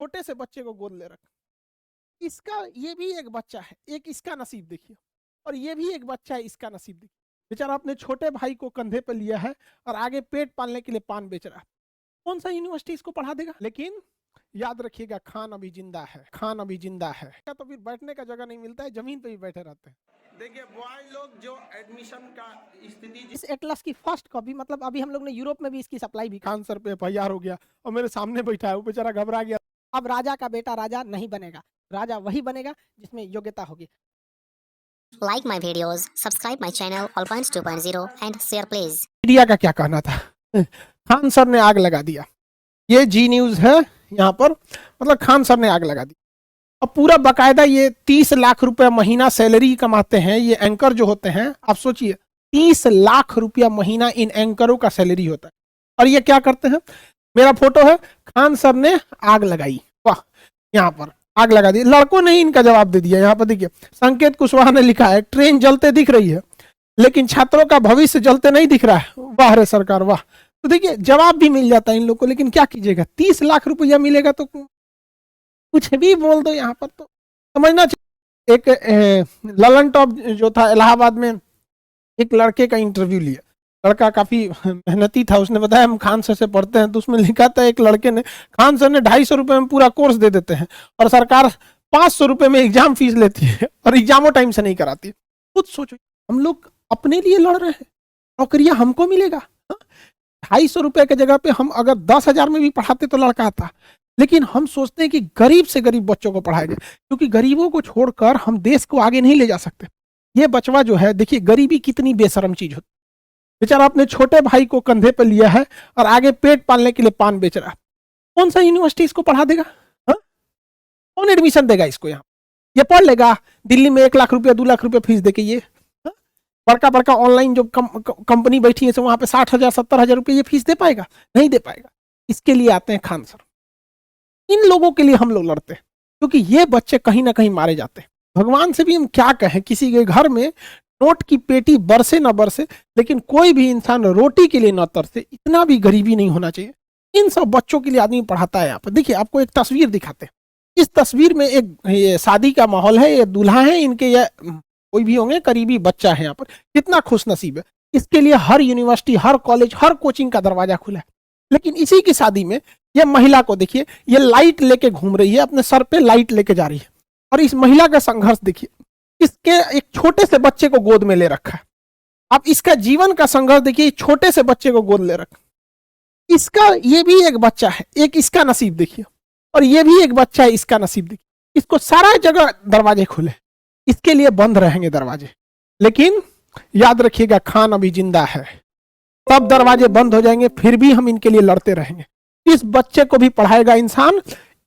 छोटे से बच्चे को गोद ले रखा। इसका ये भी एक बच्चा है, एक इसका नसीब देखिए, और ये भी एक बच्चा है, इसका नसीब देखिए। बेचारा अपने छोटे भाई को कंधे पर लिया है और आगे पेट पालने के लिए पान बेच रहा है। कौन सा यूनिवर्सिटी इसको पढ़ा देगा? लेकिन याद रखिएगा, खान अभी जिंदा है, खान अभी जिंदा है। तो फिर बैठने का जगह नहीं मिलता है, जमीन पे भी बैठे रहते हैं। देखिए बॉय लोग जो एडमिशन का स्थिति, इस एटलस की फर्स्ट कॉपी, मतलब अभी हम लोग ने यूरोप में भी इसकी सप्लाई भी, खान सर पे एफआईआर हो गया और मेरे सामने बैठा है, वो बेचारा घबरा गया। अब राजा का बेटा राजा नहीं बनेगा, राजा वही बनेगा जिसमें योग्यता होगी। Like my videos, subscribe my channel Allpoints 2.0 and share please. Media का क्या कहना था? खान सर ने आग लगा दिया। ये जी न्यूज है यहाँ पर, मतलब खान सर ने आग लगा दी। अब पूरा बकायदा ये 30 लाख रुपया महीना सैलरी कमाते हैं ये एंकर जो होते हैं। आप सोचिए 30 लाख रुपया महीना इन एंकरों का सैलरी होता है, और ये क्या करते हैं? मेरा फोटो है, खान सर ने आग लगाई। वाह, यहाँ पर आग लगा दी। लड़कों ने इनका जवाब दे दिया। यहाँ पर देखिए, संकेत कुशवाहा ने लिखा है, ट्रेन जलते दिख रही है लेकिन छात्रों का भविष्य जलते नहीं दिख रहा है। वाह रे सरकार वाह। तो देखिए जवाब भी मिल जाता है इन लोगों को, लेकिन क्या कीजिएगा, 30 लाख रुपया मिलेगा तो कुछ भी बोल दो। यहाँ पर तो समझना चाहिए। एक ललन टॉप जो था इलाहाबाद में, एक लड़के का इंटरव्यू लिया। लड़का काफी मेहनती था, उसने बताया हम खान सर से पढ़ते हैं। तो उसमें लिखा था एक लड़के ने, खान सर ने 250 रुपए में पूरा कोर्स दे देते हैं और सरकार 500 रुपए में एग्जाम फीस लेती है और एग्जामों टाइम से नहीं कराती है। खुद सोचो, हम लोग अपने लिए लड़ रहे हैं, नौकरियां हमको मिलेगा। 250 रुपए की जगह पे हम अगर 10,000 में भी पढ़ाते तो लड़का आता। लेकिन हम सोचते हैं कि गरीब से गरीब बच्चों को पढ़ाएंगे, क्योंकि गरीबों को छोड़कर हम देश को आगे नहीं ले जा सकते। ये बचवा जो है, देखिए गरीबी कितनी बेशरम चीज होती है। बेचारा अपने छोटे भाई को कंधे पर लिया है और आगे पेट पालने के लिए पान बेच रहा है। कौन सा यूनिवर्सिटी इसको पढ़ा देगा? कौन एडमिशन देगा इसको? यहाँ ये पढ़ लेगा दिल्ली में 1 लाख रुपया 2 लाख रुपया फीस देके। ये बड़का बड़का ऑनलाइन जो कंपनी बैठी है वहां पे 60,000 70,000 रुपये ये फीस दे पाएगा? नहीं दे पाएगा। इसके लिए आते हैं खान सर। इन लोगों के लिए हम लोग लड़ते हैं, क्योंकि ये बच्चे कहीं ना कहीं मारे जाते हैं। भगवान से भी हम क्या कहें, किसी के घर में नोट की पेटी बरसे ना बरसे, लेकिन कोई भी इंसान रोटी के लिए ना तरसे, इतना भी गरीबी नहीं होना चाहिए। इन सब बच्चों के लिए आदमी पढ़ाता है। यहाँ पर देखिए, आपको एक तस्वीर दिखाते हैं। इस तस्वीर में एक ये शादी का माहौल है, ये दूल्हा है, इनके ये कोई भी होंगे करीबी बच्चा है। यहाँ पर कितना खुश नसीब है, इसके लिए हर यूनिवर्सिटी, हर कॉलेज, हर कोचिंग का दरवाजा खुला है। लेकिन इसी की शादी में ये महिला को देखिए, ये लाइट लेके घूम रही है, अपने सर पे लाइट लेके जा रही है। और इस महिला का संघर्ष देखिए, इसके एक छोटे से बच्चे को गोद में ले रखा है। अब इसका जीवन का संघर्ष देखिए, छोटे से बच्चे को गोद ले रखा। इसका ये भी एक बच्चा है, एक इसका नसीब देखिए, और ये भी एक बच्चा है, इसका नसीब देखिए। इसको सारा जगह दरवाजे खुले, इसके लिए बंद रहेंगे दरवाजे। लेकिन याद रखिएगा, खान अभी जिंदा है। तब दरवाजे बंद हो जाएंगे, फिर भी हम इनके लिए लड़ते रहेंगे। इस बच्चे को भी पढ़ाएगा इंसान।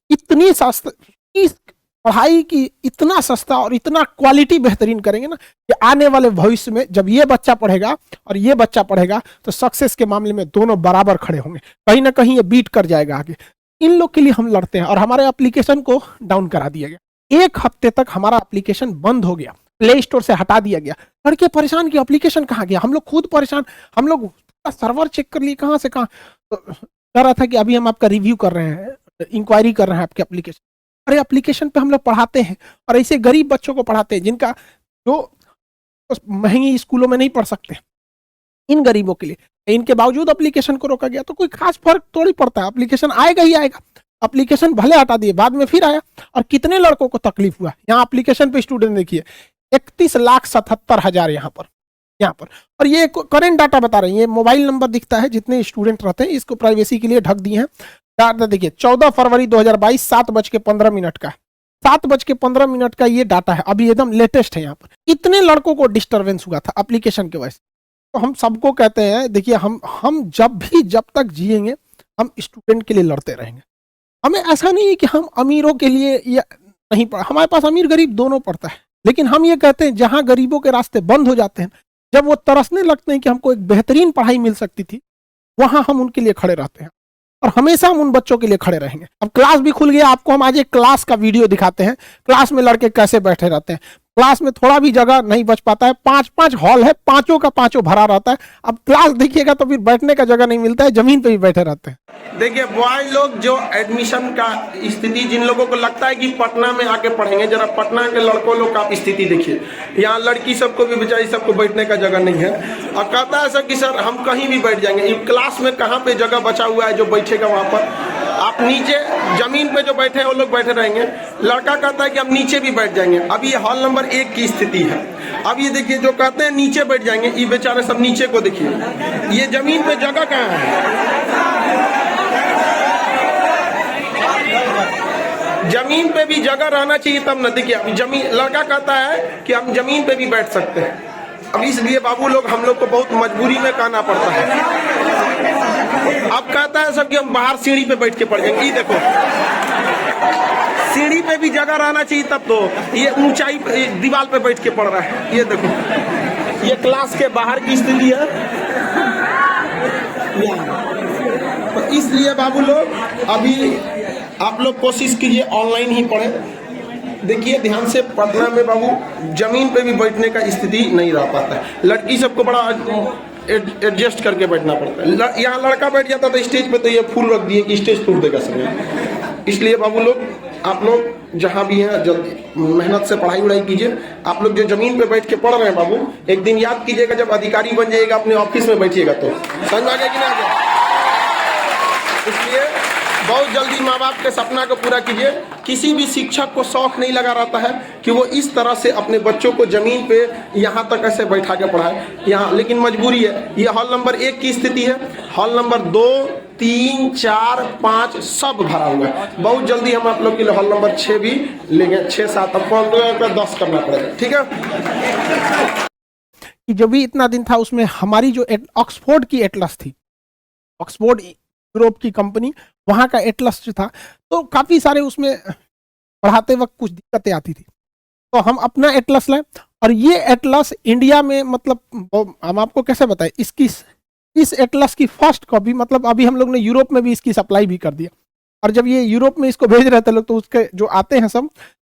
इतनी सस्ता, इस पढ़ाई की इतना सस्ता और इतना क्वालिटी बेहतरीन करेंगे ना, कि आने वाले भविष्य में जब ये बच्चा पढ़ेगा और ये बच्चा पढ़ेगा तो सक्सेस के मामले में दोनों बराबर खड़े होंगे। कहीं ना कहीं ये बीट कर जाएगा आगे। इन लोग के लिए हम लड़ते हैं। और हमारे एप्लीकेशन को डाउन करा दिया गया। 1 हफ्ते तक हमारा एप्लीकेशन बंद हो गया, प्ले स्टोर से हटा दिया गया। लड़के परेशान कि एप्लीकेशन कहाँ गया, हम लोग खुद परेशान। हम लोग सर्वर चेक कर लिए, कहाँ से कहाँ। तो कह रहा था कि अभी हम आपका रिव्यू कर रहे हैं, इंक्वायरी कर रहे हैं आपके एप्लीकेशन। अरे एप्लीकेशन पे हम लोग पढ़ाते हैं, और ऐसे गरीब बच्चों को पढ़ाते हैं जिनका जो महंगी स्कूलों में नहीं पढ़ सकते। इन गरीबों के लिए इनके बावजूद एप्लीकेशन को रोका गया। तो कोई खास फर्क थोड़ी पड़ता है, एप्लीकेशन आएगा ही आएगा। एप्लीकेशन भले हटा दिए, बाद में फिर आया, और कितने लड़कों को तकलीफ हुआ। यहाँ एप्लीकेशन पे स्टूडेंट देखिए, 31,77,000 यहाँ पर। और ये करेंट डाटा बता रहे हैं, ये मोबाइल नंबर दिखता है जितने स्टूडेंट रहते हैं, इसको प्राइवेसी के लिए ढक दिए हैं। डाटा देखिए, 14 फरवरी 2022 7:15 का 7:15 का ये डाटा है, अभी एकदम लेटेस्ट है। यहाँ पर इतने लड़कों को डिस्टर्बेंस हुआ था एप्लीकेशन के वजह से। तो हम सबको कहते हैं, देखिए हम जब तक जिएंगे हम स्टूडेंट के लिए लड़ते रहेंगे। हमें ऐसा नहीं है कि हम अमीरों के लिए या नहीं पढ़ा, हमारे पास अमीर गरीब दोनों पढ़ता है। लेकिन हम ये कहते हैं, जहां गरीबों के रास्ते बंद हो जाते हैं, जब वो तरसने लगते हैं कि हमको एक बेहतरीन पढ़ाई मिल सकती थी, वहां हम उनके लिए खड़े रहते हैं। और हमेशा हम उन बच्चों के लिए खड़े रहेंगे। अब क्लास भी खुल गया, आपको हम आज एक क्लास का वीडियो दिखाते हैं, क्लास में लड़के कैसे बैठे रहते हैं। क्लास में थोड़ा भी जगह नहीं बच पाता है। 5-5 हॉल है, पांचों का पांचों भरा रहता है। अब क्लास देखिएगा तो फिर बैठने का जगह नहीं मिलता है, जमीन पे भी बैठे रहते हैं। देखिए बॉय लोग जो एडमिशन का स्थिति, जिन लोगों को लगता है कि पटना में आके पढ़ेंगे, जरा पटना के लड़कों लोग का स्थिति देखिए। यहाँ लड़की सबको भी बेचारी सबको बैठने का जगह नहीं है, और कहता है सर कि सर हम कहीं भी बैठ जाएंगे। क्लास में कहाँ पे जगह बचा हुआ है जो बैठेगा वहाँ पर? आप नीचे जमीन पे जो बैठे हैं वो लोग बैठे रहेंगे। लड़का कहता है कि हम नीचे भी बैठ जाएंगे। अब ये हॉल नंबर 1 की स्थिति है। अब ये देखिए, जो कहते हैं नीचे बैठ जाएंगे, ये बेचारे सब नीचे को देखिए, ये जमीन पे जगह कहाँ है? जमीन पे भी जगह रहना चाहिए तब न। देखिए अभी जमीन, लड़का कहता है कि हम जमीन पे भी बैठ सकते हैं। अब इसलिए बाबू लोग हम लोग को बहुत मजबूरी में कहना पड़ता है। अब कहता है सब कि हम बाहर सीढ़ी पे बैठ के पढ़ जाएंगे। ये देखो, सीढ़ी पे भी जगह रहना चाहिए तब तो। ये ऊंचाई दीवार पे बैठ के पढ़ रहा है। ये देखो, ये क्लास के बाहर की स्थिति है। तो इसलिए बाबू लोग अभी आप लोग कोशिश कीजिए ऑनलाइन ही पढ़े। देखिए ध्यान से, पटना में बाबू जमीन पे भी बैठने का स्थिति नहीं रह पाता है। लड़की सबको बड़ा एडजस्ट करके बैठना पड़ता है। यहाँ लड़का बैठ जाता तो स्टेज पे तो ये फूल रख दिए कि स्टेज तोड़ देगा समय। इसलिए बाबू लोग, आप लोग जहाँ भी हैं जल्दी मेहनत से पढ़ाई वढ़ाई कीजिए। आप लोग जो जमीन पे बैठ के पढ़ रहे हैं बाबू, एक दिन याद कीजिएगा जब अधिकारी बन जाइएगा, अपने ऑफिस में बैठिएगा तो समझ आ गया कि ना आ गया? इसलिए बहुत जल्दी माँ बाप के सपना को पूरा कीजिए। किसी भी शिक्षक को शौक नहीं लगा रहता है कि वो इस तरह से अपने बच्चों को जमीन पे यहाँ तक ऐसे बैठा के पढ़ाए यहाँ, लेकिन मजबूरी है। ये हॉल नंबर 1 की स्थिति है। हॉल नंबर 2, 3, 4, 5 सब भरा हुआ है। बहुत जल्दी हम आप लोग के लिए हॉल नंबर 6 भी लेंगे। 6, 7 अब 10 करना पड़ेगा, ठीक है? कि जब भी इतना दिन था उसमें हमारी जो ऑक्सफोर्ड की एटलस थी, ऑक्सफोर्ड यूरोप की कंपनी, वहाँ का एटलस जो था, तो काफ़ी सारे उसमें पढ़ाते वक्त कुछ दिक्कतें आती थी। तो हम अपना एटलस लाए, और ये एटलस इंडिया में, मतलब हम आपको कैसे बताएं, इस एटलस की फर्स्ट कॉपी, मतलब अभी हम लोग ने यूरोप में भी इसकी सप्लाई भी कर दिया। और जब ये यूरोप में इसको भेज रहे थे लोग, तो उसके जो आते हैं सब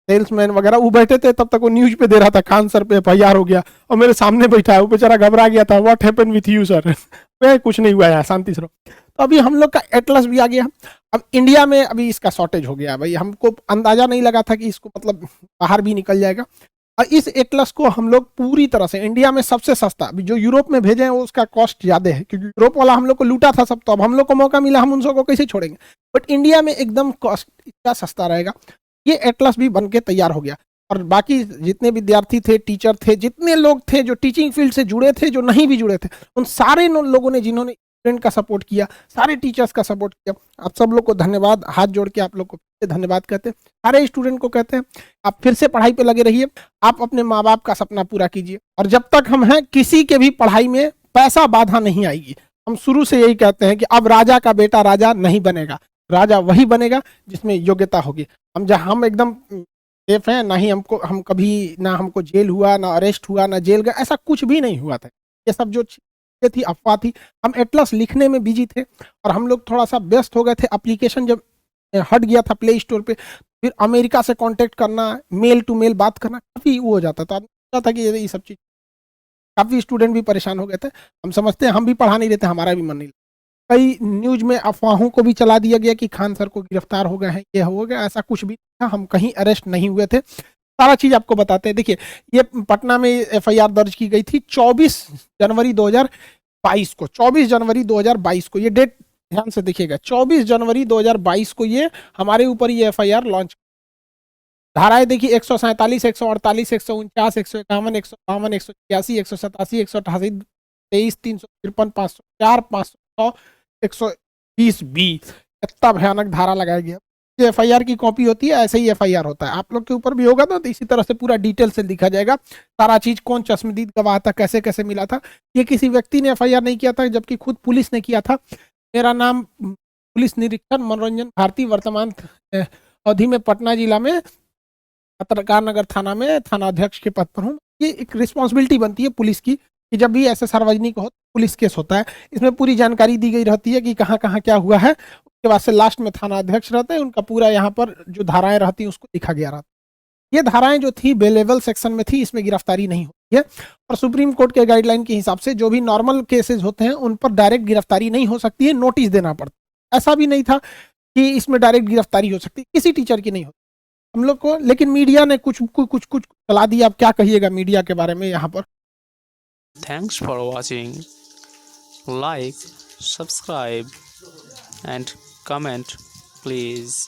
सेल्समैन वगैरह, वो बैठे थे, तब तक वो न्यूज पे दे रहा था खान सर पे FIR हो गया, और मेरे सामने बैठा है, वो बेचारा घबरा गया था। What happened with you sir? कुछ नहीं हुआ है, शांति से रहो। तो अभी हम लोग का एटलस भी आ गया। अब इंडिया में अभी इसका शॉर्टेज हो गया भाई, हमको अंदाजा नहीं लगा था कि इसको मतलब बाहर भी निकल जाएगा। और इस एटलस को हम लोग पूरी तरह से इंडिया में सबसे सस्ता, अभी जो यूरोप में भेजे हैं वो उसका कॉस्ट ज्यादा है, क्योंकि यूरोप वाला हम लोग को लूटा था सब, तो अब हम लोग को मौका मिला, हम उन सबको कैसे छोड़ेंगे। बट इंडिया में एकदम कॉस्ट इतना सस्ता रहेगा। ये एटलस भी बन के तैयार हो गया, और बाकी जितने विद्यार्थी थे, टीचर थे, जितने लोग थे जो टीचिंग फील्ड से जुड़े थे, जो नहीं भी जुड़े थे, उन सारे लोगों ने जिन्होंने स्टूडेंट का सपोर्ट किया, सारे टीचर्स का सपोर्ट किया, आप सब लोग को धन्यवाद। हाथ जोड़ के आप लोग को धन्यवाद कहते हैं। सारे स्टूडेंट को कहते हैं आप फिर से पढ़ाई पे लगे रहिए, आप अपने माँ बाप का सपना पूरा कीजिए। और जब तक हम हैं, किसी के भी पढ़ाई में पैसा बाधा नहीं आएगी। हम शुरू से यही कहते हैं कि अब राजा का बेटा राजा नहीं बनेगा, राजा वही बनेगा जिसमें योग्यता होगी। हम एकदम सेफ हैं, ना ही हम कभी, ना हमको जेल हुआ, ना अरेस्ट हुआ, ना जेल गए, ऐसा कुछ भी नहीं हुआ था। ये सब जो थी अफवाह थी। हम एटलस लिखने में बिजी थे, और हम लोग थोड़ा सा व्यस्त हो गए थे। एप्लीकेशन जब हट गया था प्ले स्टोर पे, फिर अमेरिका से कांटेक्ट करना, मेल टू मेल बात करना काफ़ी वो हो जाता था कि ये सब चीज़, काफ़ी स्टूडेंट भी परेशान हो गए थे। हम समझते हैं हम भी पढ़ा नहीं रहे थे, हमारा भी मन नहीं। कई न्यूज में अफवाहों को भी चला दिया गया कि खान सर को गिरफ्तार हो गए हैं, ये हो गया, ऐसा कुछ भी था। हम कहीं अरेस्ट नहीं हुए थे। सारा चीज़ आपको बताते हैं। देखिए, ये पटना में FIR दर्ज की गई थी 24 जनवरी 2022 को। 24 जनवरी 2022 को, ये डेट ध्यान से देखिएगा, 24 जनवरी 2022 को ये हमारे ऊपर ये FIR लॉन्च। धाराएं देखिए, 147, 148, 149, 151, 152, 186, 187, 188, 23, 353, 504, 500, 120B, इतना भयानक धारा लगाया गया। ये FIR की कॉपी होती है, ऐसे ही FIR होता है। आप लोग के ऊपर भी होगा ना, तो इसी तरह से पूरा डिटेल से लिखा जाएगा सारा चीज, कौन चश्मदीद गवाह था, कैसे कैसे मिला था। ये किसी व्यक्ति ने FIR नहीं किया था, जबकि खुद पुलिस ने किया था। मेरा नाम पुलिस निरीक्षक मनोरंजन भारती, वर्तमान अवधि में पटना जिला में पत्रकार नगर थाना में थाना अध्यक्ष के पद पर हूँ। ये एक रिस्पॉन्सिबिलिटी बनती है पुलिस की कि जब भी ऐसे सार्वजनिक हो, पुलिस केस होता है, इसमें पूरी जानकारी दी गई रहती है कि कहाँ कहाँ क्या हुआ है। उसके बाद से लास्ट में थाना अध्यक्ष रहते हैं, उनका पूरा यहाँ पर जो धाराएं रहती हैं उसको लिखा गया रहता है। ये धाराएं जो थी बेलेवल सेक्शन में थी, इसमें गिरफ्तारी नहीं होती है। और सुप्रीम कोर्ट के गाइडलाइन के हिसाब से जो भी नॉर्मल केसेस होते हैं उन पर डायरेक्ट गिरफ्तारी नहीं हो सकती है, नोटिस देना पड़ता है। ऐसा भी नहीं था कि इसमें डायरेक्ट गिरफ्तारी हो सकती, किसी टीचर की नहीं होती हम लोग को। लेकिन मीडिया ने कुछ कुछ कुछ कुछ चला दिया। आप क्या कहिएगा मीडिया के बारे में यहाँ पर? Thanks for watching. Like, subscribe and comment please.